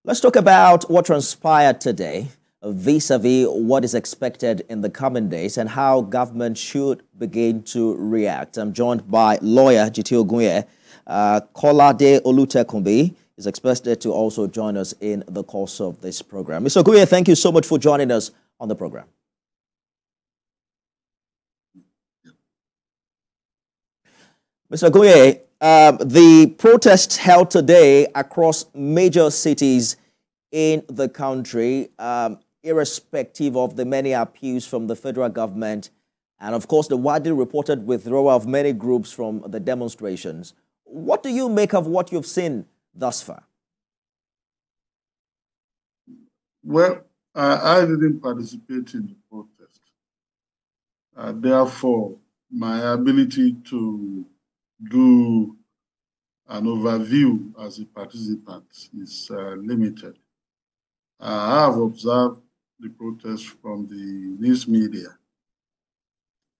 Let's talk about what transpired today vis-a-vis what is expected in the coming days and how government should begin to react. I'm joined by lawyer Jiti Ogunye. Kolade Olutekunbi is expected to also join us in the course of this program. Mr. Ogunye, thank you so much for joining us on the program. Mr. Ogunye, the protests held today across major cities in the country, irrespective of the many appeals from the federal government and, of course, the widely reported withdrawal of many groups from the demonstrations. What do you make of what you've seen thus far? Well, I didn't participate in the protest. Therefore, my ability to do an overview as a participant is limited. I have observed the protests from the news media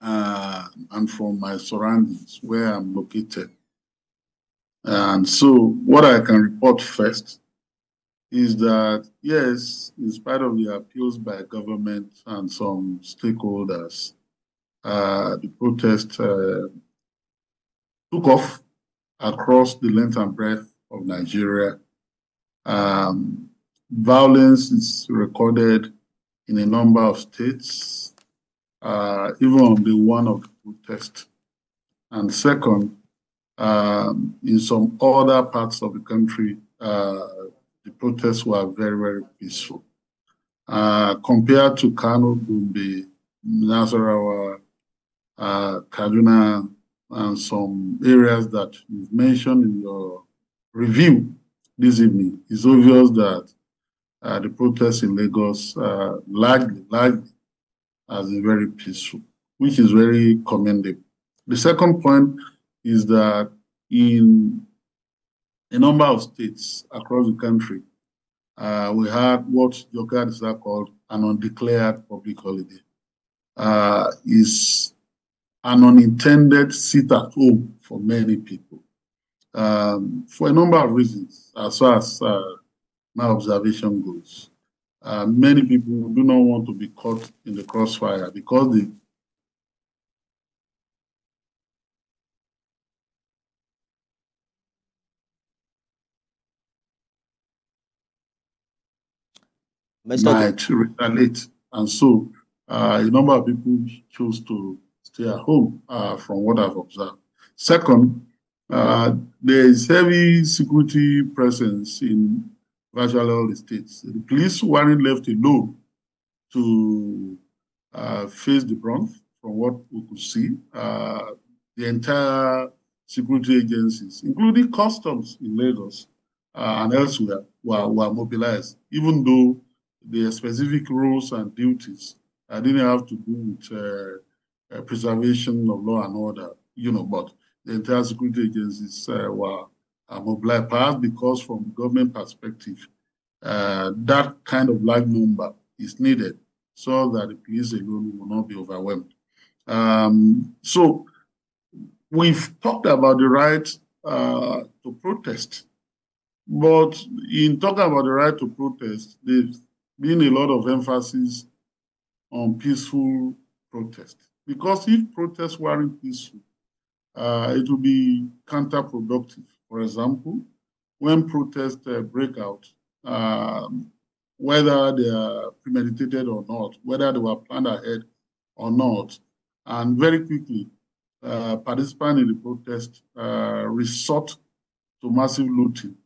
and from my surroundings where I'm located. And so what I can report first is that, yes, in spite of the appeals by government and some stakeholders, the protest took off across the length and breadth of Nigeria. Violence is recorded in a number of states, even on the one of the protest. And second, in some other parts of the country, the protests were very, very peaceful. Compared to Kano, Gombe, Nasarawa, Kaduna, and some areas that you've mentioned in your review this evening, it's obvious that the protests in Lagos largely has been very peaceful, which is very commendable. The second point is that in a number of states across the country, we had what Jokers are called an undeclared public holiday. Is an unintended sit-at-home for many people, for a number of reasons, as far as my observation goes. Many people do not want to be caught in the crossfire because they might retaliate. And so a number of people choose to stay at home from what I've observed. Second, there is heavy security presence in virtually all the states. The police weren't left alone to face the brunt from what we could see. The entire security agencies, including customs in Lagos and elsewhere, were mobilized, even though the specific rules and duties didn't have to do with preservation of law and order, but the entire security agencies were mobilized, perhaps because from government perspective, that kind of large number is needed so that the police alone will not be overwhelmed. So we've talked about the right to protest, but in talking about the right to protest, there's been a lot of emphasis on peaceful protest. Because if protests weren't peaceful, it would be counterproductive. For example, when protests break out, whether they are premeditated or not, whether they were planned ahead or not, and very quickly, participants in the protest resort to massive looting,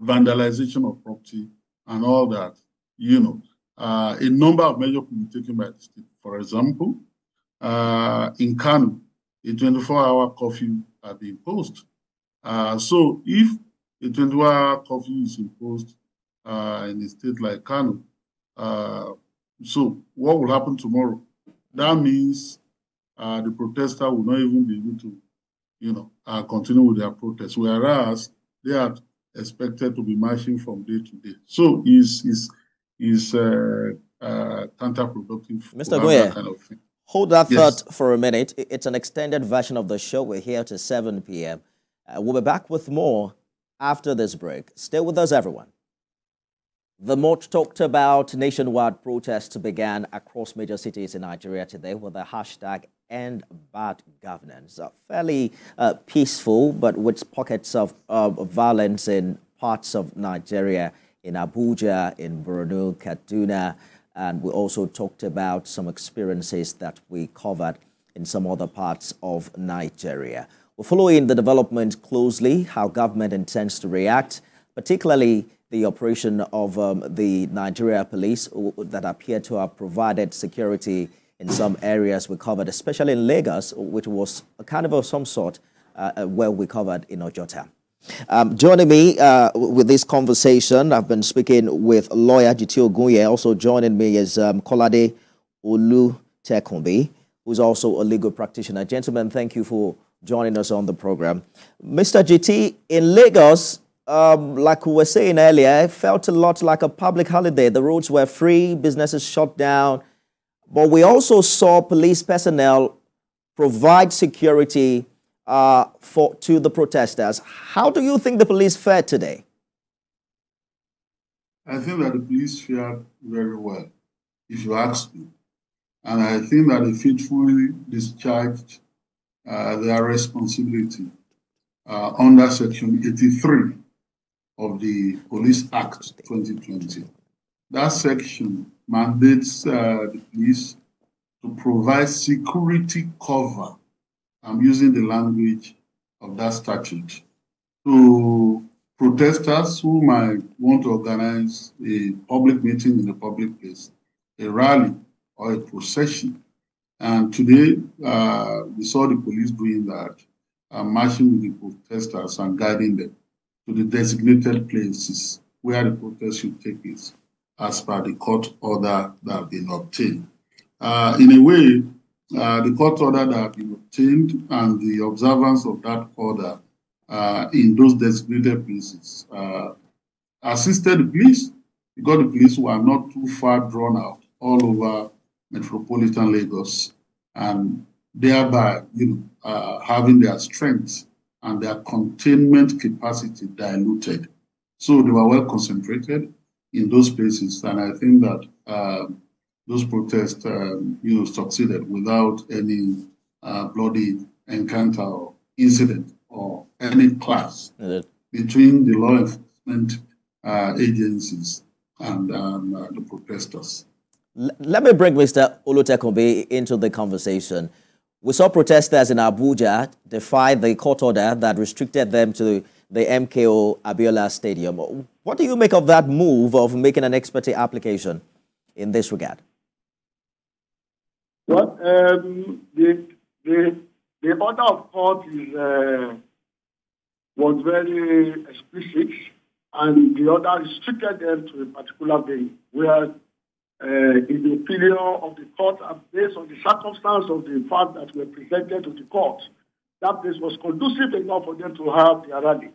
vandalization of property, and all that. A number of measures could be taken by the state. For example, in Kano, a 24-hour curfew had been imposed. So if a 24-hour curfew is imposed in a state like Kano, so what will happen tomorrow? That means the protester will not even be able to, continue with their protest, whereas they are expected to be marching from day to day. So is counterproductive. Mr. Ogunye, kind of thing. Hold that thought for a minute. It's an extended version of the show. We're here till 7 p.m. We'll be back with more after this break. Stay with us, everyone. The much talked about nationwide protests began across major cities in Nigeria today with the hashtag End Bad Governance. Fairly peaceful, but with pockets of violence in parts of Nigeria, in Abuja, in Borno, Kaduna, and we also talked about some experiences that we covered in some other parts of Nigeria. We're following the development closely, how government intends to react, particularly the operation of the Nigeria police that appear to have provided security in some areas we covered, especially in Lagos, which was a carnival of some sort where we covered in Ojota. Joining me with this conversation, I've been speaking with lawyer Jiti Ogunye. Also joining me is Kolade Olutekunbi, who's also a legal practitioner. Gentlemen, thank you for joining us on the program. Mr. Jiti, in Lagos, like we were saying earlier, it felt a lot like a public holiday. The roads were free, businesses shut down, but we also saw police personnel provide security to the protesters. How do you think the police fared today? I think that the police fared very well, if you ask me. And I think that they faithfully discharged their responsibility under Section 83 of the Police Act 2020. That section mandates the police to provide security cover. I'm using the language of that statute, to protesters who might want to organize a public meeting in a public place, a rally or a procession. And today, we saw the police doing that, marching with the protesters and guiding them to the designated places where the protest should take place, as per the court order that have been obtained. In a way, the court order that have been obtained and the observance of that order in those designated places assisted the police, because the police were not too far drawn out all over metropolitan Lagos, and thereby, having their strength and their containment capacity diluted. So they were well concentrated in those places, and I think that those protests, succeeded without any bloody encounter or incident or any clash between the law enforcement agencies and the protesters. Let me bring Mr. Olutekunbi into the conversation. We saw protesters in Abuja defy the court order that restricted them to the MKO Abiola Stadium. What do you make of that move of making an ex parte application in this regard? Well, the order of court was very explicit, and the order restricted them to a particular venue, where in the opinion of the court, and based on the circumstance of the fact that were presented to the court, that place was conducive enough for them to have their rally.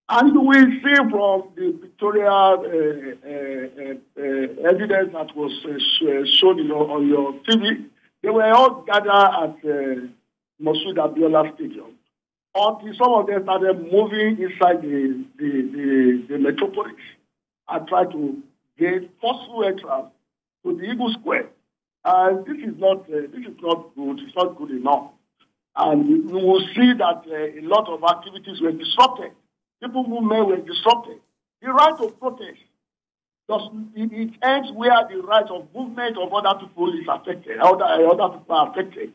And you will see from the pictorial evidence that was shown on your TV, they were all gathered at Moshood Abiola Stadium. Until some of them started moving inside the metropolis and tried to gain forceful entrance to the Eagle Square. And this is not good. It's not good enough. And you will see that a lot of activities were disrupted. People movement were disrupted. The right of protest, it ends where the right of movement of other people is affected, other people are affected.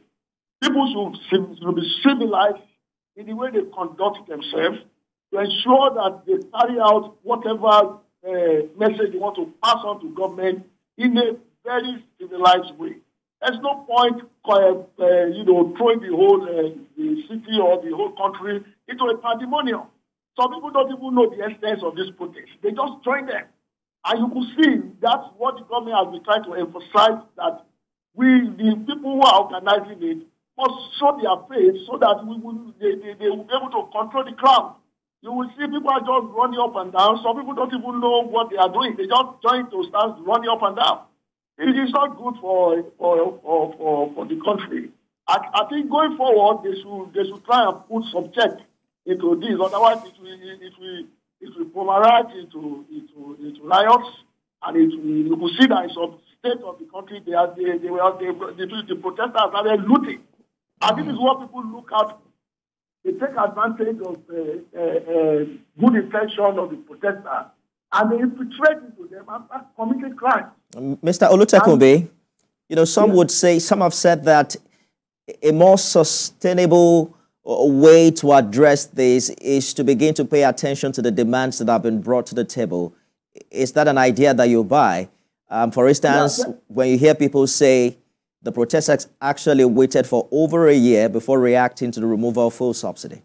People should be civilized in the way they conduct themselves to ensure that they carry out whatever message they want to pass on to government in a very civilized way. There's no point, throwing the whole the city or the whole country into a pandemonium. Some people don't even know the extent of this protest. They just join them. And you could see that's what the government has been trying to emphasize, that the people who are organizing it, must show their face so that they will be able to control the crowd. You will see people are just running up and down. Some people don't even know what they are doing. They just join to start running up and down. It is not good for the country. I think going forward, they should try and put some check into this. Otherwise, it will polarize into riots, And you could see that in some states of the country, the protesters started looting. And this is what people look at. They take advantage of good intention of the protesters, and they infiltrate into them and start committing crimes. Mr. Olutekunbi, some would say, some have said that a more sustainable way to address this is to begin to pay attention to the demands that have been brought to the table. Is that an idea that you buy? For instance, when you hear people say the protesters actually waited for over a year before reacting to the removal of fuel subsidy.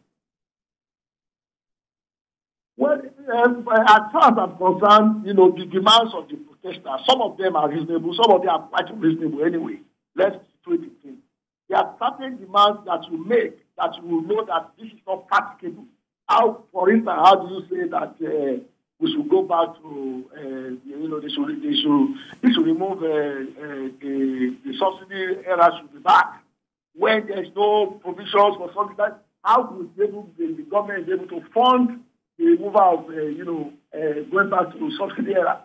Well, as far as I'm concerned, the demands of the protesters, some of them are reasonable, some of them are quite reasonable anyway. Let's situate it in. There are certain demands that you make that you will know that this is not practicable. How, for instance, how do you say that we should go back to, they should remove the subsidy era should be back when there's no provisions for something that how would the government be able to fund the removal of, going back to subsidy era.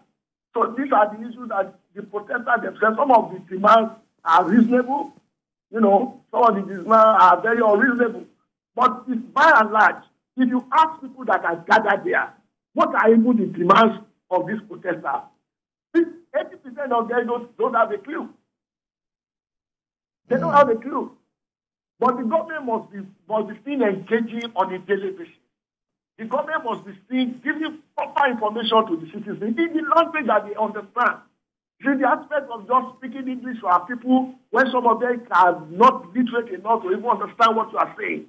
So these are the issues that the protesters themselves, some of the demands are reasonable, some of the demands are very unreasonable. But it's by and large, if you ask people that are gathered there, what are even the demands of these protesters? 80% of them don't have a clue. They don't have a clue. But the government must be seen engaging on a daily basis. The government must be seen giving proper information to the citizens in the language that they understand. See, the aspect of just speaking English to our people when some of them are not literate enough to even understand what you are saying.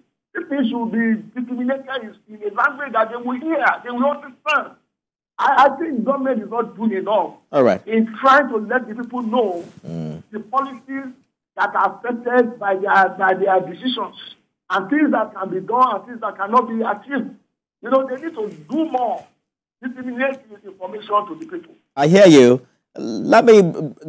Things should be disseminated in a language that they will hear, they will understand. I think government is not doing enough in trying to let the people know the policies that are affected by their decisions and things that can be done and things that cannot be achieved. They need to do more, disseminate this information to the people. I hear you. Let me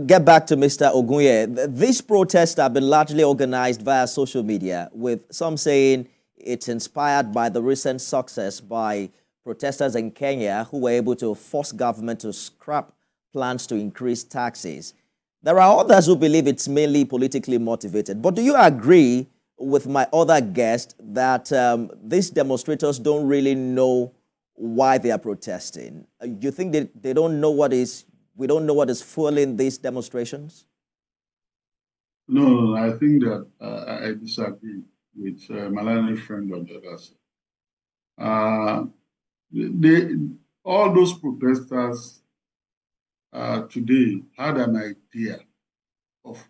get back to Mr. Ogunye. These protests have been largely organized via social media, with some saying it's inspired by the recent success by protesters in Kenya who were able to force government to scrap plans to increase taxes. There are others who believe it's mainly politically motivated. But do you agree with my other guest that these demonstrators don't really know why they are protesting? Do you think they don't know we don't know what is fueling these demonstrations? No, I think that I disagree with my learned friend on the other side. All those protesters today had an idea of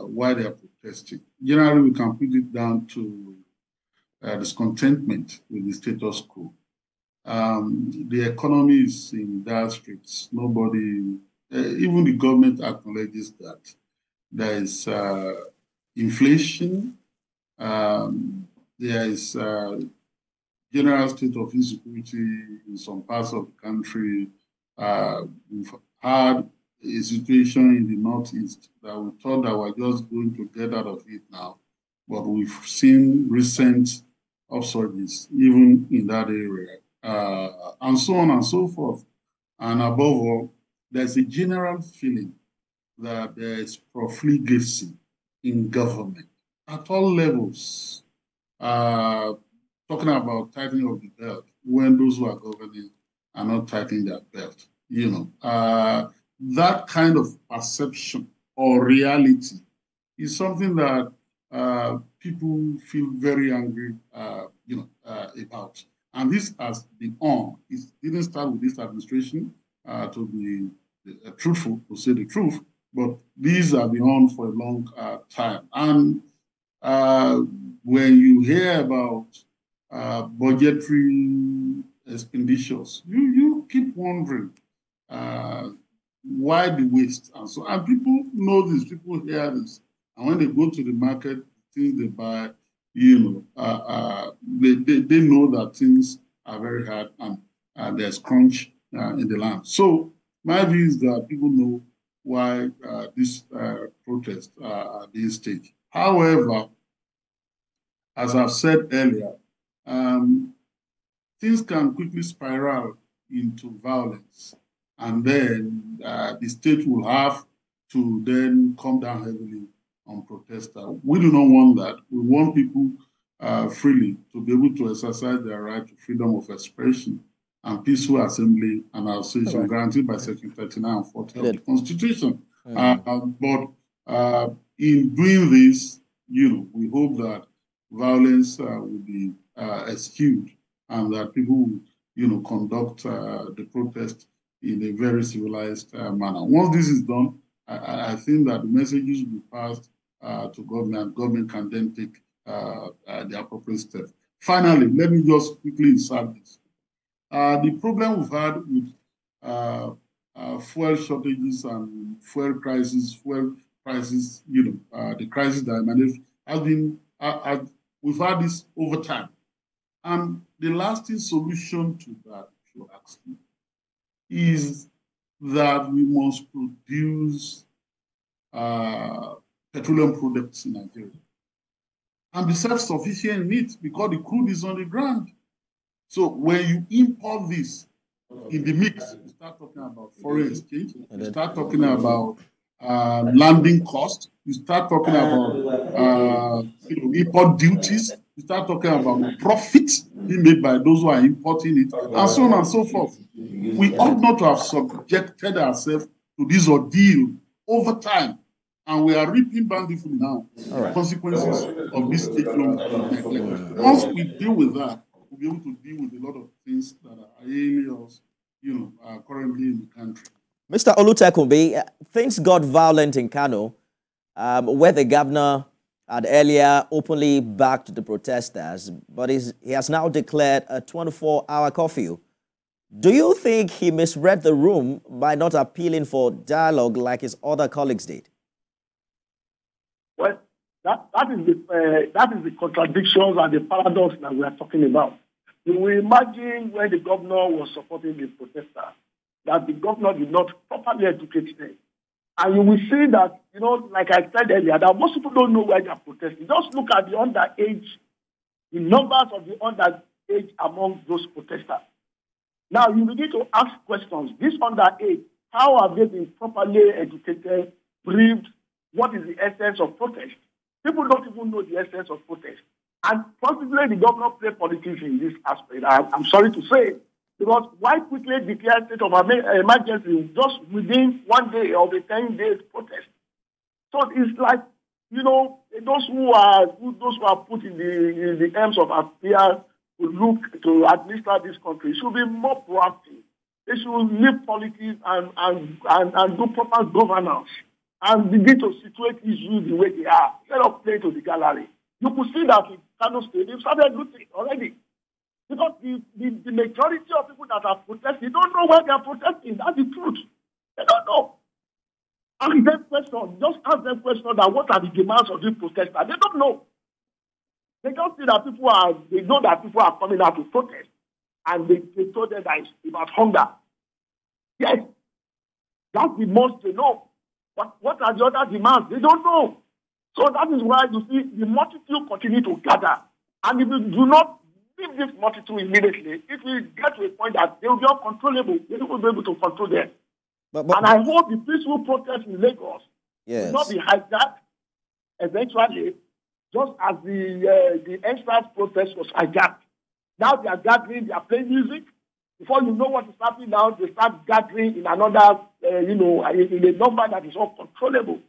why they are protesting. Generally, we can put it down to discontentment with the status quo. The economy is in dire straits. Nobody, even the government acknowledges that there is inflation, there is general state of insecurity in some parts of the country. We've had a situation in the Northeast that we thought that we're just going to get out of it now, but we've seen recent upsurges even in that area, and so on and so forth. And above all, there's a general feeling that there is profligacy in government at all levels. Talking about tightening of the belt when those who are governing are not tightening their belt. That kind of perception or reality is something that people feel very angry, about. And this has been on. It didn't start with this administration, to be truthful, to say the truth, but these have been on for a long time. And when you hear about budgetary expenditures, you keep wondering why the waste. And people know this, people hear this. And when they go to the market, things they buy, they know that things are very hard and there's crunch in the land. So my view is that people know why these protests are being staged. However, as I've said earlier, things can quickly spiral into violence and then the state will have to then come down heavily on protesters. We do not want that. We want people freely to be able to exercise their right to freedom of expression and peaceful assembly and association guaranteed by Section 39 and 40 of the Constitution. But in doing this, we hope that violence will be eschewed and that people will, conduct the protest in a very civilized manner. Once this is done, I think that the messages will be passed to government. Government can then take the appropriate steps. Finally, let me just quickly insert this. The problem we've had with fuel shortages and fuel prices, the crisis that I managed has been, we've had this over time. And the lasting solution to that, if you ask me, is that we must produce petroleum products in Nigeria and be self-sufficient in it because the crude is on the ground. So when you import this in the mix, you start talking about foreign exchange, you start talking about landing costs, you start talking about import duties, you start talking about profits being made by those who are importing it, and so on and so forth. We ought not to have subjected ourselves to this ordeal over time, and we are reaping bountifully now the consequences of this state-long neglect. Once we deal with that, we'll be able to deal with a lot of things that are ailing us, currently in the country. Mr. Olutekunbi, things got violent in Kano, where the governor had earlier openly backed the protesters, but he has now declared a 24-hour curfew. Do you think he misread the room by not appealing for dialogue like his other colleagues did? Well, that is the contradictions and the paradox that we are talking about. You will imagine when the governor was supporting the protesters, that the governor did not properly educate them. And you will see that, like I said earlier, that most people don't know why they are protesting. Just look at the underage, the numbers of the underage among those protesters. Now, you begin to ask questions. This underage, how have they been properly educated, briefed? What is the essence of protest? People don't even know the essence of protest. And possibly the governor played politics in this aspect. I'm sorry to say, because why quickly declare state of emergency just within 1 day of a 10-day protest? So it's like, those who are put in the arms of affairs to look to administer this country should be more proactive. They should leave politics and do proper governance and begin to situate issues the way they are instead of playing to the gallery. You could see that in Kano State, they've started looting already. Because the majority of people that are protesting don't know why they are protesting. That's the truth. They don't know. Ask them questions. Just ask them questions that what are the demands of these protesters. They don't know. They just see that they know that people are coming out to protest. And they told them that it's about hunger. Yes. That's the most they know. But what are the other demands? They don't know. So that is why you see the multitude continue to gather. And if you do not leave this multitude immediately, it will get to a point that they will be uncontrollable. They will be able to control them. And I hope the peaceful protest in Lagos will not be hijacked eventually, just as the entrance protest was hijacked. Now they are gathering, they are playing music. Before you know what is happening now, they start gathering in another, in a number that is uncontrollable.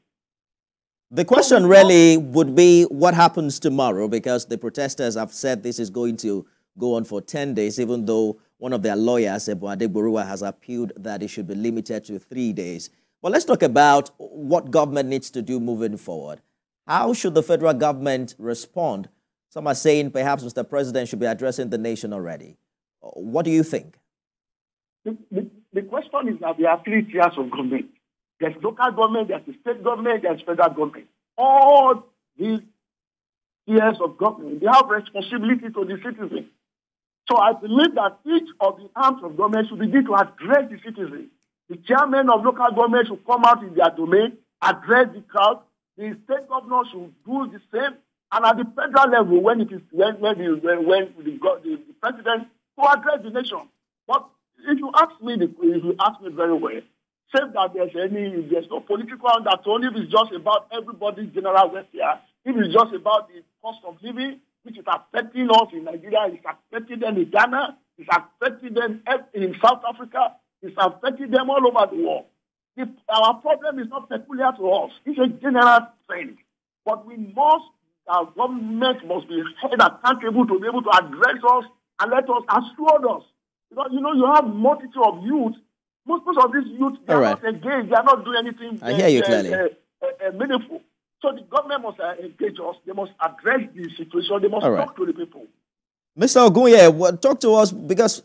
The question really would be what happens tomorrow, because the protesters have said this is going to go on for 10 days, even though one of their lawyers, Ebuade Borua, has appealed that it should be limited to 3 days. But let's talk about what government needs to do moving forward. How should the federal government respond? Some are saying perhaps Mr. President should be addressing the nation already. What do you think? The question is that there are 3 tiers of government. There's local government, there's the state government, there's federal government. All these tiers of government, they have responsibility to the citizens. So I believe that each of the arms of government should begin to address the citizens. The chairman of local government should come out in their domain, address the crowd. The state governor should do the same. And at the federal level, when the president will address the nation. But if you ask me very well, say that there's no political undertone, if it's just about everybody's general welfare, if it's just about the cost of living, which is affecting us in Nigeria, it's affecting them in Ghana, it's affecting them in South Africa, it's affecting them all over the world. Our problem is not peculiar to us. It's a general trend. But our government must be held accountable to be able to address us and let us assure us. Because, you have multitude of youth. Most of these youth, they are not engaged. They are not doing anything I hear you clearly. Meaningful. So the government must engage us. They must address the situation. They must talk to the people. Mr. Ogunye, talk to us because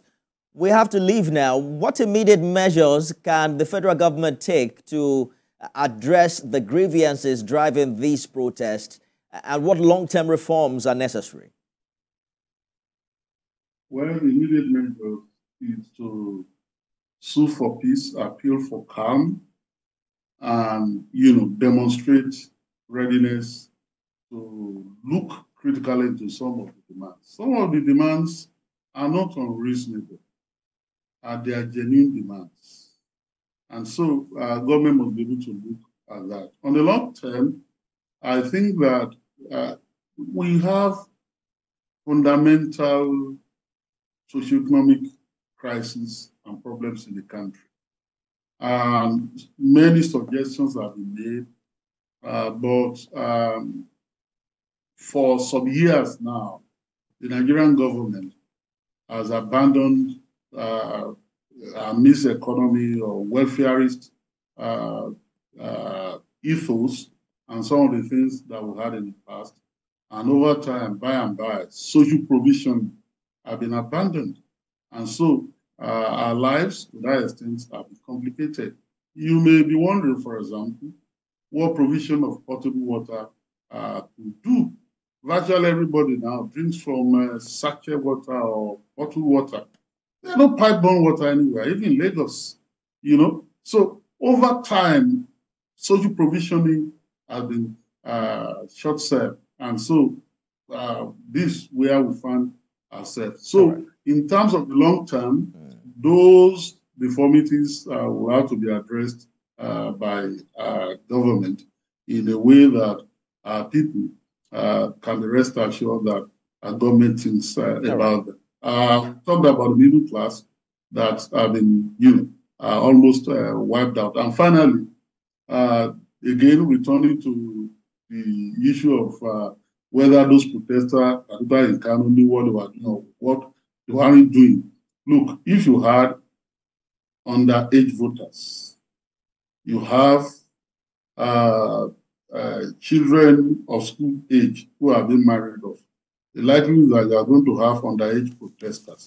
we have to leave now. What immediate measures can the federal government take to address the grievances driving these protests, and what long-term reforms are necessary? Well, the immediate measure is to sue for peace, appeal for calm, and, demonstrate readiness to look critically into some of the demands. Some of the demands are not unreasonable, they are genuine demands. And so government must be able to look at that. On the long term, I think that we have fundamental socioeconomic crises and problems in the country. Many suggestions have been made, but for some years now, the Nigerian government has abandoned a mixed economy or welfarist ethos and some of the things that we had in the past. And over time, by and by, social provision have been abandoned. And so our lives, to that extent, have been complicated. You may be wondering, for example, what provision of potable water could do. Virtually everybody now drinks from sachet water or bottled water. There's no pipe-borne water anywhere, even in Lagos, So over time, social provisioning has been short-served. And so this is where we find ourselves. So in terms of the long term, those deformities will have to be addressed by government in a way that people can be rest assured that government thinks about them. Talked about the middle class that have been, almost wiped out. And finally, again, returning to the issue of whether those protesters, particularly in Kano, knew what they were doing, what they weren't doing. Look, if you had underage voters, you have children of school age who have been married off, the likelihood that you are going to have underage protesters.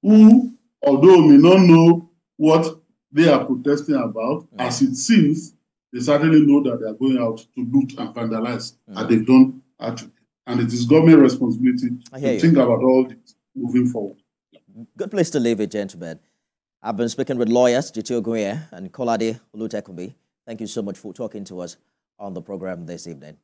Who, although may not know what they are protesting about, as it seems, they certainly know that they are going out to loot and vandalize, and they've done actually. And it is government responsibility to think about all this moving forward. Good place to leave it, gentlemen. I've been speaking with lawyers, Jiti Ogunye and Kolade Olutekumi. Thank you so much for talking to us on the program this evening.